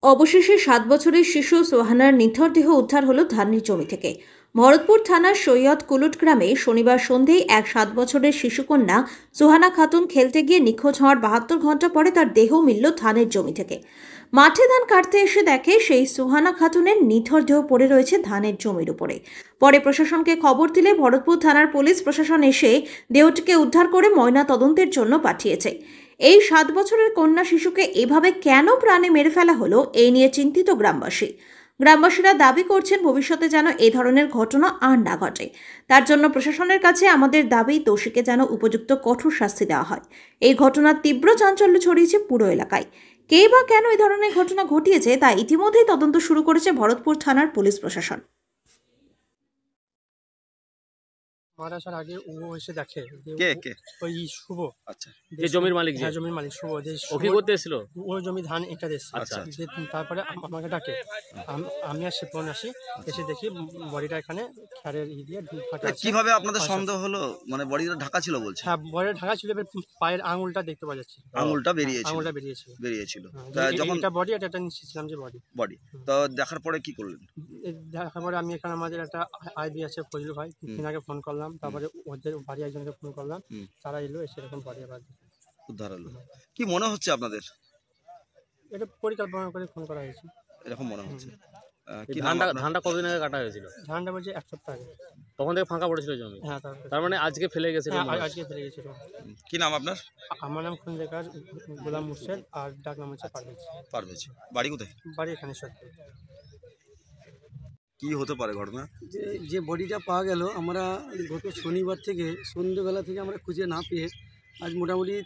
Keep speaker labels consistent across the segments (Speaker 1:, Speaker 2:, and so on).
Speaker 1: অবশেষে ৭ বছরের শিশু সোহানার নিথর দেহ উদ্ধার হলো ধানের জমি থেকে। ভরতপুর থানার সৈয়দ কুলুট গ্রামে শনিবার সন্ধ্যায় এক ৭ বছরের শিশুকন্যা সোহানা খাতুন খেলতে গিয়ে নিখোঁজ হওয়ার ৭২ ঘন্টা পরে তার দেহ মিলল ধানের জমি থেকে। মাঠে ধান কাটতে এসে দেখে সেই সোহানা খাতুনের নিথর দেহ পড়ে রয়েছে ধানের জমির উপরে। পরে প্রশাসনকে খবর দিলে ভরতপুর থানার পুলিশ প্রশাসন এসে দেহটিকে উদ্ধার করে ময়না তদন্তের জন্য পাঠিয়েছে। এই ৭ বছরের কন্যা শিশুকে এভাবে কেন প্রাণে মেরে ফেলা হলো, এই নিয়ে চিন্তিত গ্রামবাসীরা দাবি করছেন ভবিষ্যতে যেন এই ধরনের ঘটনা আর না ঘটে। তার জন্য প্রশাসনের কাছে আমাদের দাবি, দোষীকে যেন উপযুক্ত কঠোর শাস্তি দেওয়া হয়। এই ঘটনার তীব্র চাঞ্চল্য ছড়িয়েছে পুরো এলাকায়। কে বা কেন এই ধরনের ঘটনা ঘটিয়েছে তা ইতিমধ্যেই তদন্ত শুরু করেছে ভরতপুর থানার পুলিশ প্রশাসন।
Speaker 2: মারা আসার আগে ও এসে দেখে
Speaker 3: কে
Speaker 2: ওই শুভ।
Speaker 3: আচ্ছা,
Speaker 2: যে জমির মালিক, হ্যাঁ জমির মালিক শুভ। যে
Speaker 3: ও কি করতে এসেছিল?
Speaker 2: ওই জমি ধান এটা এসেছিল।
Speaker 3: আচ্ছা,
Speaker 2: তারপরে আমাকে ডাকে, আমি আর শিপন আসি, এসে দেখি বডিটা এখানে খ্যারের দিয়ে ফাটা আছে।
Speaker 3: কিভাবে আপনাদের সন্দেহ হলো? মানে বডিটা ঢাকা ছিল বলছে?
Speaker 2: হ্যাঁ, বডিটা ঢাকা ছিল, পায়ের আঙুলটা দেখতে পাওয়া যাচ্ছে,
Speaker 3: আঙুলটা
Speaker 2: বেরিয়েছিল।
Speaker 3: যখন
Speaker 2: এটা বডি, এটা নিশ্চিতছিলাম যে
Speaker 3: বডি। তো দেখার পরে কি করলেন?
Speaker 2: দেখার পরে আমি এখানে আমাদের একটা আইবি আছে ফজলু ভাই, তিনাকে ফোন করলাম। তারপরে ওদের বাড়ি একজনকে ফোন করলাম, তারা এলো, এসে এরকম বাড়ি আবার
Speaker 3: উদ্ধার হলো। কি মনে হচ্ছে আপনাদের?
Speaker 2: এটা পরিকল্পনা করে ফোন করা হয়েছে
Speaker 3: এরকম মনে হচ্ছে।
Speaker 4: কি ধানটা কতদিন আগে কাটা হয়েছিল?
Speaker 2: ধানটা বলছে 1 সপ্তাহ আগে।
Speaker 4: তখন থেকে ফাঁকা পড়েছিল জমি?
Speaker 2: হ্যাঁ,
Speaker 4: তার মানে আজকে ফেলে গেছে?
Speaker 2: আজকে ফেলে গেছিল।
Speaker 3: কি নাম আপনার?
Speaker 2: আমার নাম খন্দকার গোলাম মুর্শেদ, আর ডাক নাম হচ্ছে
Speaker 3: পারভেজ। বাড়ি কোথায়?
Speaker 2: বাড়ি এখানে সত্যি।
Speaker 3: কি হতে পারে ঘটনা?
Speaker 5: যে বডিটা পাওয়া গেল, আমরা গত শনিবার থেকে সন্ধ্যেবেলা থেকে আমরা খুঁজে না পেয়ে আজ মোটামুটি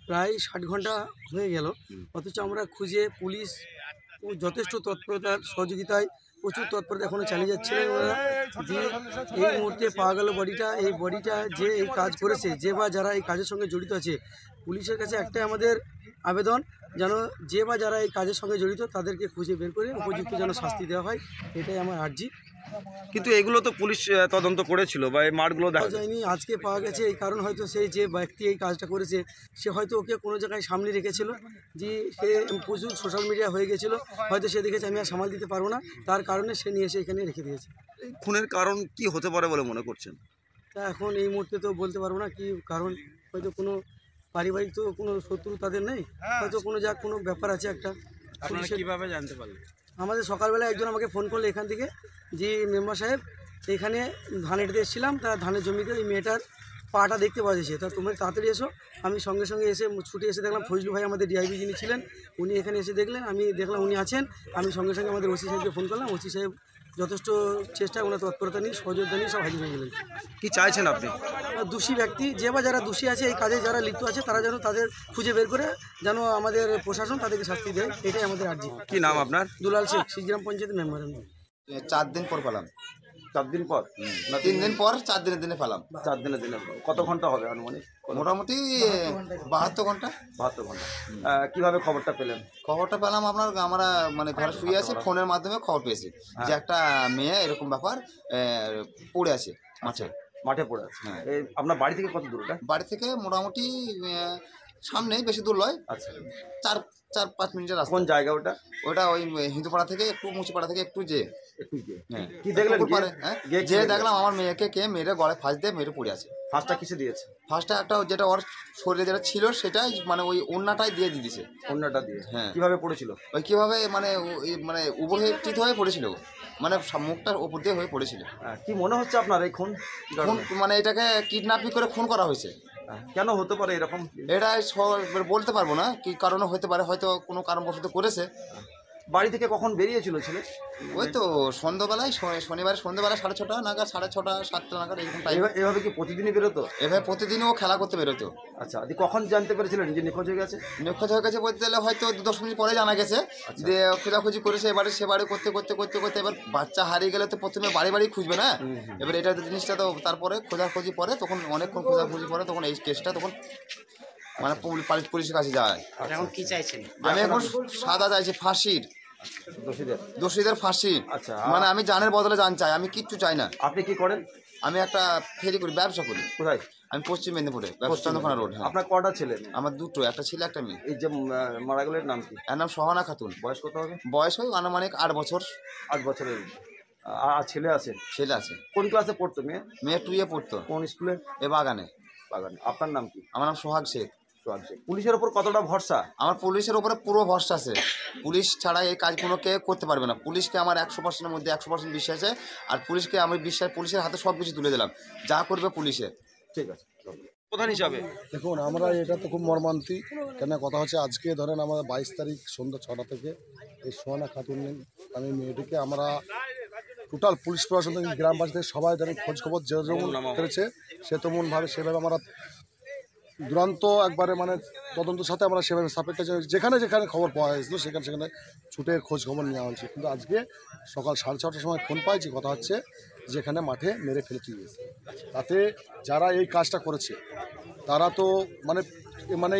Speaker 5: প্রায় 60 ঘন্টা হয়ে গেল। অথচ আমরা খুঁজে পুলিশ যথেষ্ট তৎপরতার সহযোগিতায় প্রচুর তৎপরতা এখনও চালিয়ে যাচ্ছিলেন ওরা। যে এই মুহূর্তে পাওয়া গেল বডিটা, এই বডিটা যে এই কাজ করেছে, যে বা যারা এই কাজের সঙ্গে জড়িত আছে, পুলিশের কাছে একটাই আমাদের আবেদন, যেন যে বা যারা এই কাজের সঙ্গে জড়িত তাদেরকে খুঁজে বের করে উপযুক্ত যেন শাস্তি দেওয়া হয়, এটাই আমার আর্জি।
Speaker 3: কিন্তু এগুলো তো পুলিশ তদন্ত করেছিল বা এই মাঠগুলো দেখা
Speaker 5: যায়নি, আজকে পাওয়া গেছে। এই কারণ হয়তো সেই যে ব্যক্তি এই কাজটা করেছে সে হয়তো ওকে কোনো জায়গায় সামনে রেখেছিল, যে সে প্রচুর সোশ্যাল মিডিয়া হয়ে গেছিলো, হয়তো সে দেখেছে আমি আর সামাল দিতে পারবো না, তার কারণে সে নিয়ে এসে এখানে রেখে দিয়েছে।
Speaker 3: খুনের কারণ কি হতে পারে বলে মনে করছেন?
Speaker 5: তা এখন এই মুহূর্তে তো বলতে পারবো না কি কারণ। হয়তো কোনো পারিবারিক তো কোনো শত্রু তাদের নেই, হয়তো কোনো ব্যাপার আছে একটা।
Speaker 3: কিভাবে জানতে পারলেন?
Speaker 5: আমাদের সকালবেলা একজন আমাকে ফোন করলো এখান থেকে, যে মেম্বার সাহেব এখানে ধান এঁটে এসেছিলাম, তার ধানের জমিতে ওই মেয়েটার পাটা দেখতে পাওয়া যাচ্ছে, তা তোমরা তাড়াতাড়ি এসো। আমি সঙ্গে সঙ্গে এসে ছুটে এসে দেখলাম ফজলু ভাই আমাদের ডিআইবি যিনি ছিলেন উনি এখানে এসে দেখলেন, আমি দেখলাম উনি আছেন। আমি সঙ্গে সঙ্গে আমাদের ওসি সাহেবকে ফোন করলাম, ওসি সাহেব যথেষ্ট চেষ্টা, ওনার তৎপরতা নিয়ে সহযোগিতা নিয়ে সব হাজির হয়ে গেলেন।
Speaker 3: কি চাইছেন আপনি?
Speaker 5: দোষী ব্যক্তি যে বা যারা দোষী আছে এই কাজে যারা লিপ্ত আছে তারা যেন তাদের খুঁজে বের করে যেন আমাদের প্রশাসন তাদেরকে শাস্তি দেয়, এটাই আমাদের আর্জি।
Speaker 3: কি নাম আপনার?
Speaker 5: দুলাল শেখ, শিশগ্রাম পঞ্চায়েতের মেম্বার।
Speaker 6: 4 দিন পর পেলাম।
Speaker 3: 4 দিন পর
Speaker 6: না 3 দিন পর 4 দিনে পেলাম।
Speaker 3: 4 দিনে কত ঘন্টা হবে আনুমানিক?
Speaker 6: মোটামুটি 72 ঘন্টা।
Speaker 3: 72 ঘন্টা। কিভাবে খবরটা পেলেন?
Speaker 6: খবরটা পেলাম আমরা মানে ঘরে শুয়ে আছি, ফোনের মাধ্যমে খবর পেয়েছি যে একটা মেয়ে এরকম ব্যাপার পড়ে আছে
Speaker 3: মাঠে পড়ে আছে।
Speaker 6: হ্যাঁ।
Speaker 3: আপনার বাড়ি থেকে কত দূর?
Speaker 6: বাড়ি থেকে মোটামুটি সামনেই, বেশি দূর নয়।
Speaker 3: আচ্ছা,
Speaker 6: 4-5 মিনিটের রাস্তা।
Speaker 3: কোন জায়গা ওটা?
Speaker 6: ওটা ওই হিন্দুপাড়া থেকে একটু মুচিপাড়া থেকে একটু যে
Speaker 3: হ্যাঁ। কি দেখলেন?
Speaker 6: যে দেখলাম আমার মেয়েকে মেরে গলায় ফাঁস দিয়ে মেরে পড়ে আছে।
Speaker 3: ফাঁসটা কিসে দিয়েছে?
Speaker 6: ফার্স্টটা একটা যেটা ওর শরীরে যেটা ছিল সেটাই মানে ওই ওড়নাটাই দিয়ে দিয়েছে।
Speaker 3: অন্যটা দিয়ে?
Speaker 6: হ্যাঁ।
Speaker 3: কিভাবে পড়েছিল?
Speaker 6: ওই কীভাবে মানে উপরহিত হয়ে পড়েছিল, মানে মুখটার ওপর দিয়ে হয়ে পড়েছিল।
Speaker 3: কি মনে হচ্ছে আপনার এই খুন?
Speaker 6: মানে এটাকে কিডন্যাপিং করে খুন করা হয়েছে।
Speaker 3: কেন হতে পারে এরকম?
Speaker 6: এটা বলতে পারবো না কি কারণে হতে পারে, হয়তো কোনো কারণবশত করেছে।
Speaker 3: বাড়ি থেকে কখন বেরিয়েছিল ছেলে?
Speaker 6: ওই তো সন্ধ্যাবেলায়, শনিবারে সন্ধ্যাবেলা 6:30 নাগাদ, 6:30 7টা নাগাদ এরকম টাইম।
Speaker 3: এভাবে কি প্রতিদিনই বেরোতো?
Speaker 6: এভাবে প্রতিদিনও খেলা করতে বেরোতো।
Speaker 3: আচ্ছা, কখন জানতে পেরেছিলেন যে নিখোঁজ হয়ে গেছে?
Speaker 6: নিখোঁজ হয়ে গেছে বলতে গেলে হয়তো 2-10 মিনিট পরে জানা গেছে। যে খোঁজাখুঁজি করেছে এবারে সেবারে করতে এবার বাচ্চা হারিয়ে গেলে তো প্রথমে বাড়ি খুঁজবে না। এবার এটা জিনিসটা তো তারপরে খোঁজাখুঁজি পরে, তখন অনেকক্ষণ খোঁজাখুঁজি পরে তখন এই কেসটা তখন মানে পুলিশের কাছে যায়।
Speaker 4: এখন কি চাইছেন?
Speaker 6: আমি এখন সাজা চাইছি, ফাঁসির, দোষীদের ফাঁসি।
Speaker 3: আচ্ছা,
Speaker 6: মানে আমি জানের বদলে জান চাই, আমি কিচ্ছু চাই না।
Speaker 3: আপনি কি করেন?
Speaker 6: আমি একটা ফেরি করি, ব্যবসা করি।
Speaker 3: কোথায়?
Speaker 6: আমি পশ্চিম মেদিনীপুরে চন্দ্রকোনা রোড। হ্যাঁ,
Speaker 3: আপনার কটা ছেলে মেয়ে?
Speaker 6: আমার দুটো, একটা ছেলে একটা মেয়ে।
Speaker 3: এই যে মারা গেলের নাম কি?
Speaker 6: এর নাম সোহানা খাতুন।
Speaker 3: বয়স কত হবে?
Speaker 6: বয়স ওই আনুমানিক 8 বছর।
Speaker 3: 8 বছরের। আর ছেলে আছে?
Speaker 6: ছেলে আছে।
Speaker 3: কোন ক্লাসে পড়তো মেয়ে?
Speaker 6: মেয়ে 2-এ পড়তো।
Speaker 3: কোন স্কুলে?
Speaker 6: এ বাগানে।
Speaker 3: বাগানে। আপনার নাম কি?
Speaker 6: আমার নাম সোহাগ শেখ।
Speaker 3: পুলিশের ওপর কতটা ভরসা?
Speaker 6: আমার পুলিশের উপরে পুরো ভরসা আছে। পুলিশ ছাড়া এই কাজগুলো কেউ করতে পারবে না। পুলিশকে আমার 100%-এর মধ্যে 100% বিশ্বাস আছে। আর পুলিশকে আমি বিশ্বাস, পুলিশের হাতে সব কিছু তুলে দিলাম, যা করবে পুলিশে।
Speaker 3: ঠিক আছে। প্রধান হিসাবে
Speaker 7: দেখুন, আমরা এটা তো খুব মর্মান্তিক। কেন কথা হচ্ছে, আজকে ধরেন আমাদের 22 তারিখ সন্ধ্যা 6টা থেকে এই সোহানা খাতুন আমি মেয়েটিকে আমরা টোটাল পুলিশ প্রশাসন থেকে গ্রামবাসী থেকে সবাই ধরেন খোঁজ খবর যেরকম করেছে সে তেমনভাবে সেভাবে আমরা দুরান্ত একবারে মানে তদন্তের সাথে আমরা সেভাবে সাপেক্ষে যেখানে যেখানে খবর পাওয়া হয়েছিল সেখানে ছুটে খোঁজ খবর নেওয়া হয়েছে। কিন্তু আজকে সকাল 6:30টার সময় ফোন পাইছি, কথা হচ্ছে যেখানে মাঠে মেরে ফেলে দিয়েছে। তাতে যারা এই কাজটা করেছে তারা তো মানে মানে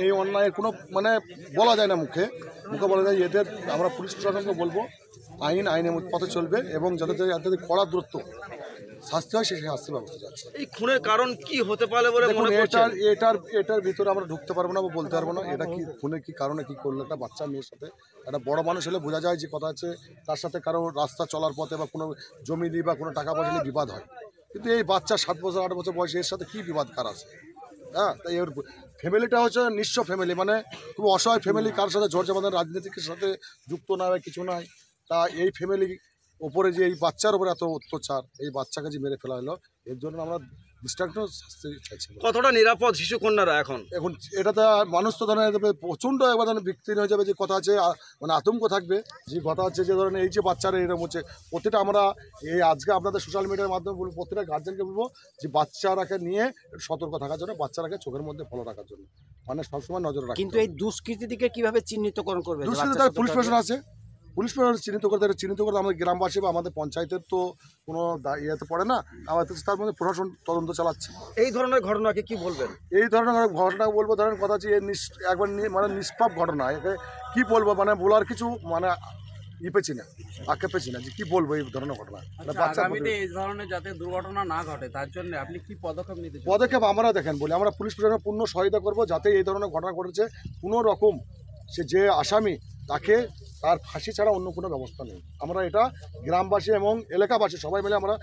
Speaker 7: এই অন্যায়ের কোনো মানে বলা যায় না, মুখে বলা যায়। এদের আমরা পুলিশ প্রশাসনকে বলবো আইনের পথে চলবে এবং যাতে কড়া দূরত্ব শাস্তি হয় সেই শাস্তির ব্যবস্থা যাচ্ছে।
Speaker 3: এই খুনের কারণ কি হতে পারে বলে মনে করছেন?
Speaker 7: এটার ভিতরে আমরা ঢুকতে পারবো না বা বলতে পারবো না এটা কি খুনের কি কারণে কি করলো। একটা বাচ্চা মেয়ের সাথে একটা বড় মানুষ হলে বোঝা যায় যে কথা আছে তার সাথে কারো রাস্তা চলার পথে বা কোনো জমি নিয়ে বা কোনো টাকা পয়সা নিয়ে বিবাদ হয়। কিন্তু এই বাচ্চা 7 বছর 8 বছর বয়সে এর সাথে কি বিবাদ কার আছে? হ্যাঁ, তাই এর ফ্যামিলিটা হচ্ছে নিঃস্ব ফ্যামিলি, মানে খুব অসহায় ফ্যামিলি, কারোর সাথে ঝড় ঝামেলা রাজনীতির সাথে যুক্ত না হয় কিছু নাই। তা এই ফ্যামিলি ওপরে যে এই বাচ্চার উপরে এত অত্যাচার, এই বাচ্চাকে যে মেরে ফেলা হলো, এর জন্য আমরা দৃষ্টান্ত শাস্তি চাইছি।
Speaker 3: কতটা নিরাপদ শিশু কন্যারা এখন?
Speaker 7: এখন এটাতে মানুষ তো ধরেন প্রচণ্ড একবার ধরেন বিক্রি হয়ে যাবে, যে কথা আছে মানে আতঙ্ক থাকবে। যে কথা হচ্ছে যে ধরেন এই যে বাচ্চারা এরকম হচ্ছে, প্রতিটা আমরা এই আজকে আপনাদের সোশ্যাল মিডিয়ার মাধ্যমে বলবো, প্রতিটা গার্জেনকে বলবো যে বাচ্চারাকে নিয়ে সতর্ক থাকার জন্য, বাচ্চারাকে চোখের মধ্যে ফলো রাখার জন্য, মানে সবসময় নজর রাখা।
Speaker 8: কিন্তু এই দুষ্কৃতীকে কিভাবে চিহ্নিতকরণ করবে?
Speaker 7: দুষ্কৃতী তার পুলিশ প্রশাসন আছে, পুলিশ প্রশাসন চিহ্নিত করতে আমাদের গ্রামবাসী বা আমাদের পঞ্চায়েতের তো কোনো ইয়েতে পড়ে না, আমাদের তার মধ্যে প্রশাসন তদন্ত চালাচ্ছে।
Speaker 3: এই ধরনের ঘটনাকে কি বলবেন?
Speaker 7: এই ধরনের ঘটনা বলবো, ধরেন কথা হচ্ছে একবার মানে নিষ্পাপ ঘটনা, একে কী বলবো, মানে বলার কিছু মানে পেছি না, আঁকে পেছি না যে কী বলবো এই ধরনের ঘটনা।
Speaker 8: এই ধরনের যাতে দুর্ঘটনা না ঘটে তার জন্য আপনি কি পদক্ষেপ নিতে চান?
Speaker 7: পদক্ষেপ আমরা দেখেন বলি, আমরা পুলিশ প্রশাসনের পূর্ণ সহায়তা করবো যাতে এই ধরনের ঘটনা ঘটেছে কোনো রকম সে যে আসামি তাকে তার ফাঁসি ছাড়া অন্য কোনো ব্যবস্থা নেই। আমরা এটা গ্রামবাসী এবং এলাকাবাসী সবাই মিলে আমরা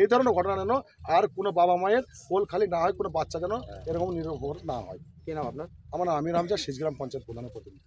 Speaker 7: এই ধরনের ঘটনা যেন আর কোনো বাবা মায়ের কোল খালি না হয়, কোনো বাচ্চা যেন এরকম নির্ভর না হয়।
Speaker 8: কি নাম আপনার?
Speaker 7: আমার নাম আমির হামজা, শিজগ্রাম পঞ্চায়েত প্রধানের প্রতিনিধি।